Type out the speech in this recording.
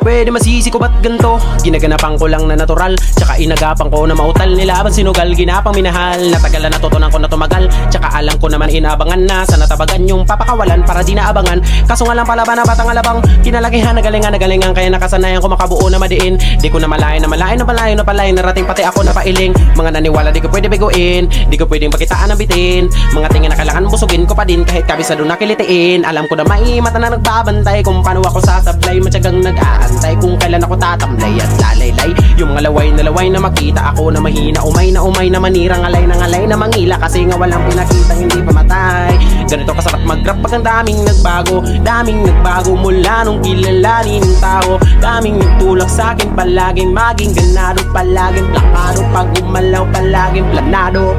pwede masisi ko ba't ganto? Ginaganapan ko lang na natural, tsaka inagapan ko na mautal. Nilaban sinugal, ginapang minahal. Natagal na natutunan ko na tumagal, tsaka alam ko naman inabangan na sa natabagan yung papakawalan para di naabangan. Kaso nga lang pala ba na batang alabang kinalakihan, nagalingan kaya nakasanayan ko makabuo na madiin. Di ko na malayan na malayo na palayo na palay, narating pati ako na pailing. Mga naniwala di ko pwede biguin, di ko pwedeng pakitaan ng bitin. Mga tingin na kailangan busugin ko pa din kahit kabisado na kilitiin. Alam ko na may mata na nagbabantay kung paano ako sasablay. Matyagang nag-aantay kung kailan ako tatamlay at lalaylay. Yung mga laway na makita ako na mahina, umay na manirang alay na mangila. Kasi nga walang pinakita hindi pamatay. Ganito kasarap mag-rap pag ang daming nagbago mula nung kilalanin ng tao. Daming nagtulak sa'kin palaging maging ganado, palaging plakado. Pag umalaw palaging planado.